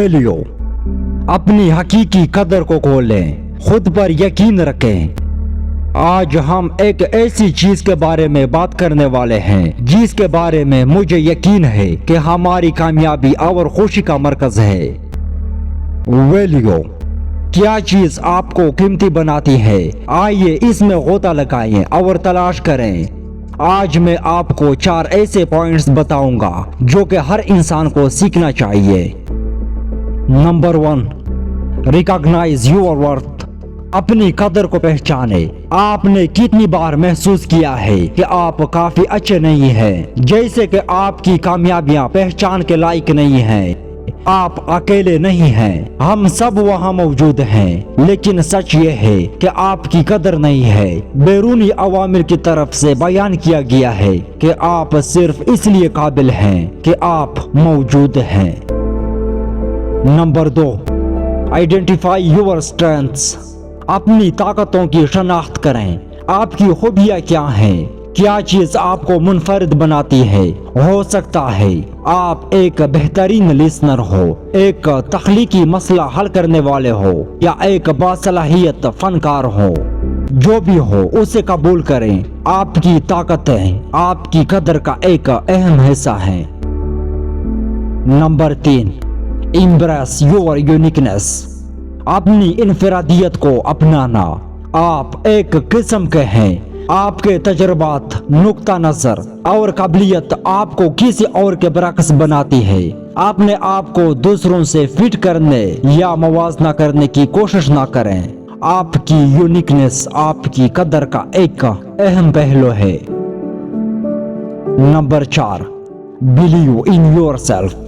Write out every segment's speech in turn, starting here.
Value. अपनी हकीकी कदर को खोलें, खुद पर यकीन रखें। आज हम एक ऐसी चीज के बारे में बात करने वाले हैं जिसके बारे में मुझे यकीन है कि हमारी कामयाबी और खुशी का मरकज है। वैल्यू। क्या चीज आपको कीमती बनाती है? आइए इसमें गोता लगाएं और तलाश करें। आज मैं आपको 4 ऐसे पॉइंट्स बताऊंगा जो कि हर इंसान को सीखना चाहिए। Number 1, recognise your worth. अपनी कदर को पहचाने। आपने कितनी बार महसूस किया है कि आप काफी अच्छे नहीं हैं, जैसे कि आपकी कामयाबियां पहचान के लायक नहीं हैं। आप अकेले नहीं हैं, हम सब वहाँ मौजूद हैं, लेकिन सच ये है कि आपकी कदर नहीं है। बैरूनी अवामिर की तरफ से बयान किया गया है कि आप सिर्फ इसलिए काबिल हैं कि आप मौजूद हैं। Number 2, identify your strengths. अपनी ताकतों की शनाख्त करें। आपकी खूबियाँ क्या हैं? क्या चीज आपको मुनफरिद बनाती है? हो सकता है आप एक बेहतरीन लिसनर हो, एक तख्लीकी मसला हल करने वाले हो, या एक बासलाहियत फनकार हो। जो भी हो उसे कबूल करें। आपकी ताकतें आपकी कदर का एक अहम हिस्सा है। Number 3, embrace your uniqueness. अपनी इनफरादियत को अपनाना। आप एक किस्म के हैं। आपके तजुर्बात, नुक्ता नजर और काबिलियत आपको किसी और के बरक्स बनाती है। अपने आप को दूसरों से फिट करने या मवाजना करने की कोशिश ना करें। आपकी यूनिकनेस आपकी कदर का एक अहम पहलू है। Number 4, believe in yourself.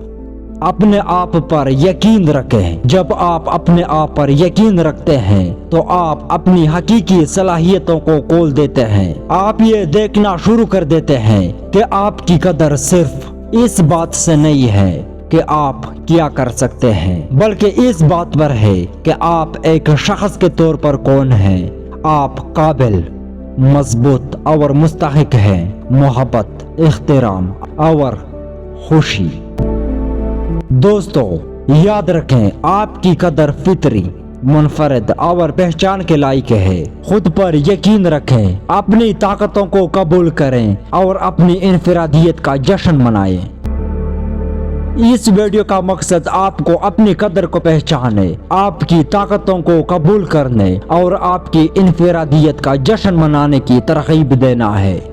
अपने आप पर यकीन रखें। जब आप अपने आप पर यकीन रखते हैं तो आप अपनी हकीकी सलाहियतों को खोल देते हैं। आप ये देखना शुरू कर देते हैं कि आपकी कदर सिर्फ इस बात से नहीं है कि आप क्या कर सकते हैं, बल्कि इस बात पर है कि आप एक शख्स के तौर पर कौन हैं। आप काबिल, मजबूत और मुस्तहिक हैं मोहब्बत, इख्तिराम और खुशी। दोस्तों याद रखें, आपकी कदर फितरी, मुनफरद और पहचान के लायक है। खुद पर यकीन रखें, अपनी ताकतों को कबूल करें और अपनी इनफरादियत का जश्न मनाएं। इस वीडियो का मकसद आपको अपनी कदर को पहचाने, आपकी ताकतों को कबूल करने और आपकी इनफरादियत का जश्न मनाने की तरगीब देना है।